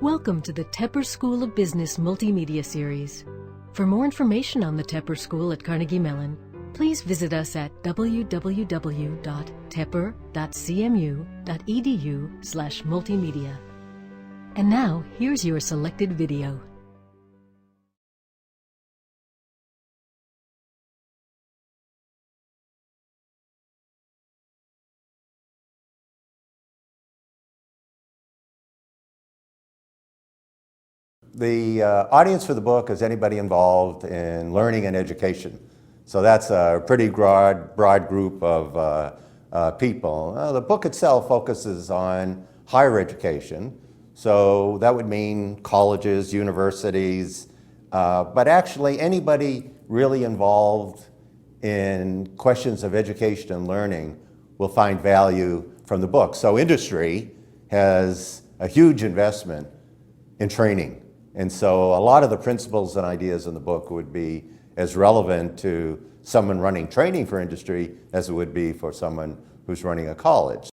Welcome to the Tepper School of Business Multimedia Series. For more information on the Tepper School at Carnegie Mellon, please visit us at www.tepper.cmu.edu/multimedia. And now, here's your selected video. The audience for the book is anybody involved in learning and education. So that's a pretty broad group of people. The book itself focuses on higher education. So that would mean colleges, universities, but actually anybody really involved in questions of education and learning will find value from the book. So industry has a huge investment in training. And so a lot of the principles and ideas in the book would be as relevant to someone running training for industry as it would be for someone who's running a college.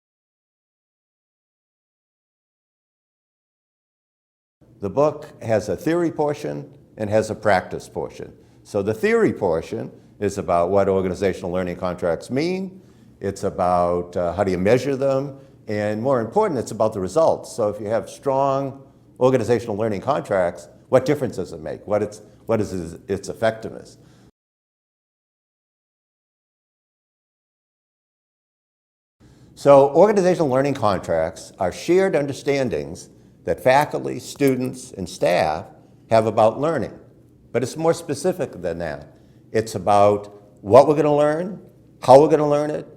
The book has a theory portion and has a practice portion. So the theory portion is about what organizational learning contracts mean. It's about how do you measure them, and more important, it's about the results. So if you have strong organizational learning contracts, what difference does it make? What is its effectiveness? So organizational learning contracts are shared understandings that faculty, students, and staff have about learning. But it's more specific than that. It's about what we're going to learn, how we're going to learn it,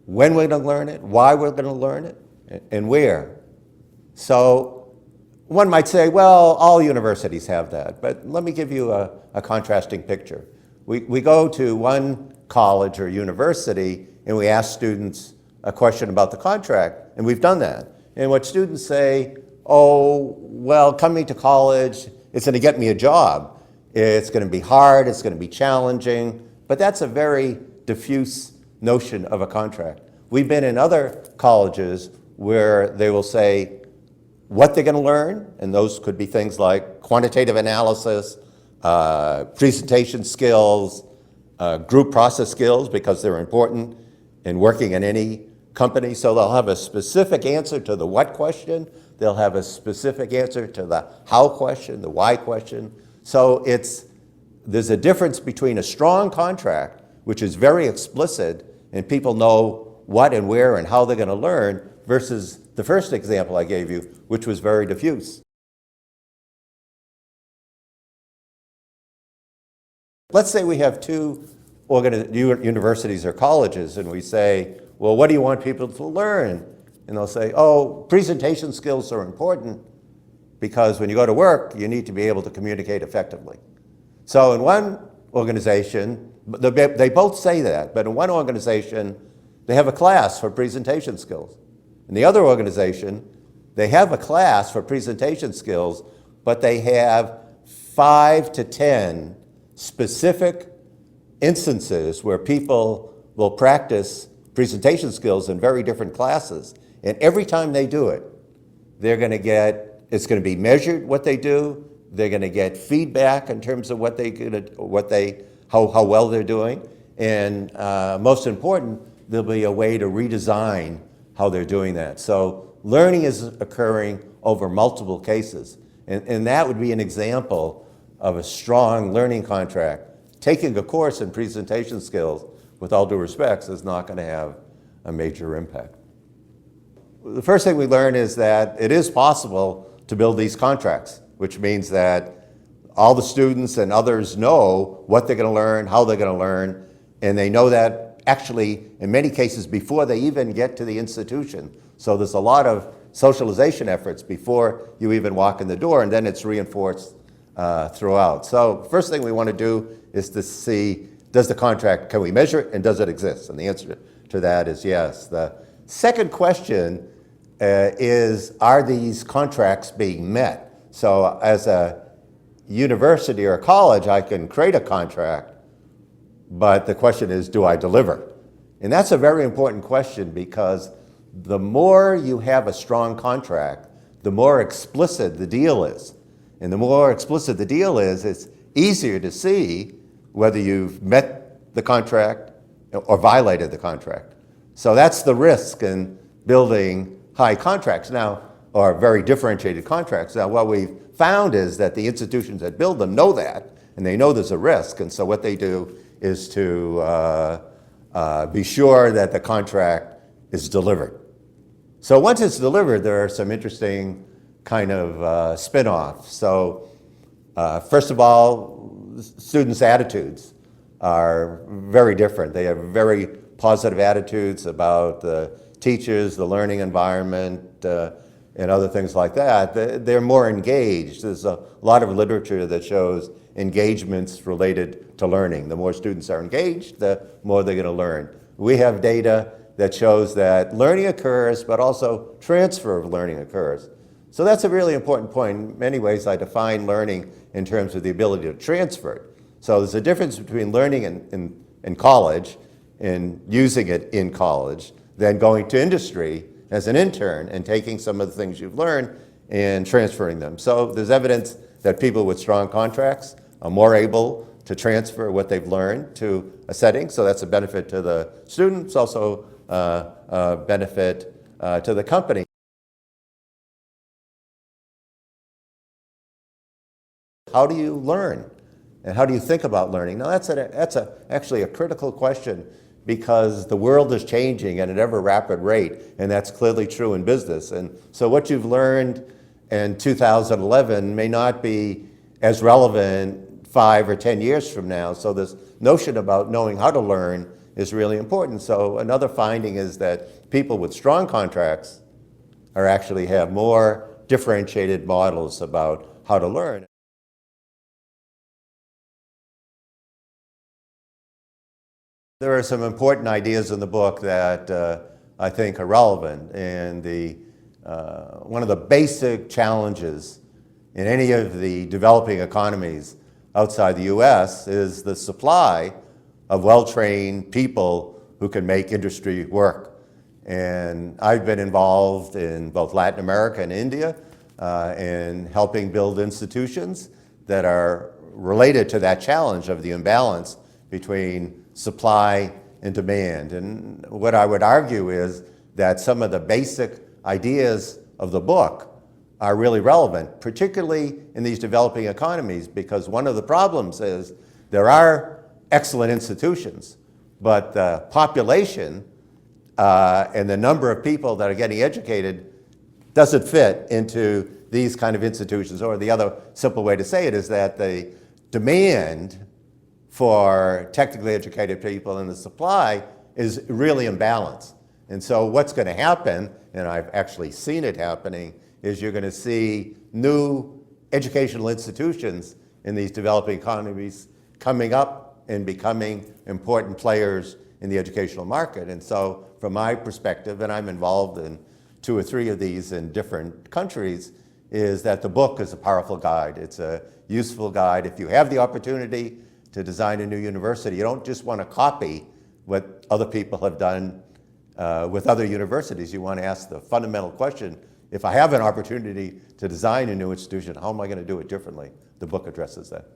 when we're going to learn it, why we're going to learn it, and where. So one might say, well, all universities have that, but let me give you a contrasting picture. We go to one college or university and we ask students a question about the contract, and we've done that. And what students say, oh, well, coming to college, it's going to get me a job. It's going to be hard, it's going to be challenging, but that's a very diffuse notion of a contract. We've been in other colleges where they will say what they're going to learn, and those could be things like quantitative analysis, presentation skills, group process skills, because they're important in working in any company. So they'll have a specific answer to the what question, they'll have a specific answer to the how question, the why question. So there's a difference between a strong contract, which is very explicit, and people know what and where and how they're going to learn, versus the first example I gave you, which was very diffuse. Let's say we have two universities or colleges, and we say, well, what do you want people to learn? And they'll say, oh, presentation skills are important because when you go to work, you need to be able to communicate effectively. So in one organization, they both say that, but in one organization, they have a class for presentation skills. In the other organization, they have a class for presentation skills, but they have 5 to 10 specific instances where people will practice presentation skills in very different classes. And every time they do it, it's going to be measured what they do. They're going to get feedback in terms of how well they're doing. And most important, there'll be a way to redesign how they're doing that. So learning is occurring over multiple cases. And that would be an example of a strong learning contract. Taking a course in presentation skills, with all due respects, is not going to have a major impact. The first thing we learn is that it is possible to build these contracts, which means that all the students and others know what they're going to learn, how they're going to learn, and they know that actually, in many cases, before they even get to the institution. So there's a lot of socialization efforts before you even walk in the door, and then it's reinforced throughout. So first thing we want to do is to see, does the contract, can we measure it, and does it exist? And the answer to that is yes. The second question is, are these contracts being met? So as a university or a college, I can create a contract, but the question is, do I deliver? And that's a very important question, because the more you have a strong contract, the more explicit the deal is. And the more explicit the deal is, it's easier to see whether you've met the contract or violated the contract. So that's the risk in building high contracts now, or very differentiated contracts. Now, what we've found is that the institutions that build them know that, and they know there's a risk, and so what they do is to be sure that the contract is delivered. So once it's delivered, there are some interesting kind of spin-offs. So first of all, students' attitudes are very different. They have very positive attitudes about the teachers, the learning environment, and other things like that. They're more engaged. There's a lot of literature that shows engagements related to learning. The more students are engaged, the more they're going to learn. We have data that shows that learning occurs, but also transfer of learning occurs. So that's a really important point. In many ways, I define learning in terms of the ability to transfer it. So there's a difference between learning in college and using it in college, than going to industry as an intern and taking some of the things you've learned and transferring them. So there's evidence that people with strong contracts are more able to transfer what they've learned to a setting. So that's a benefit to the students, also a benefit to the company. How do you learn? And how do you think about learning? Now that's actually a critical question, because the world is changing at an ever rapid rate, and that's clearly true in business. And so what you've learned in 2011 may not be as relevant 5 or 10 years from now. So this notion about knowing how to learn is really important. So another finding is that people with strong contracts actually have more differentiated models about how to learn. There are some important ideas in the book that I think are relevant, and one of the basic challenges in any of the developing economies outside the US is the supply of well-trained people who can make industry work. And I've been involved in both Latin America and India in helping build institutions that are related to that challenge of the imbalance between supply and demand. And what I would argue is that some of the basic ideas of the book are really relevant, particularly in these developing economies, because one of the problems is there are excellent institutions, but the population and the number of people that are getting educated doesn't fit into these kind of institutions. Or the other simple way to say it is that the demand for technically educated people and the supply is really imbalanced. And so what's going to happen, and I've actually seen it happening, is you're going to see new educational institutions in these developing economies coming up and becoming important players in the educational market. And so from my perspective, and I'm involved in 2 or 3 of these in different countries, is that the book is a powerful guide. It's a useful guide. If you have the opportunity to design a new university, you don't just want to copy what other people have done with other universities. You want to ask the fundamental question, if I have an opportunity to design a new institution, how am I going to do it differently? The book addresses that.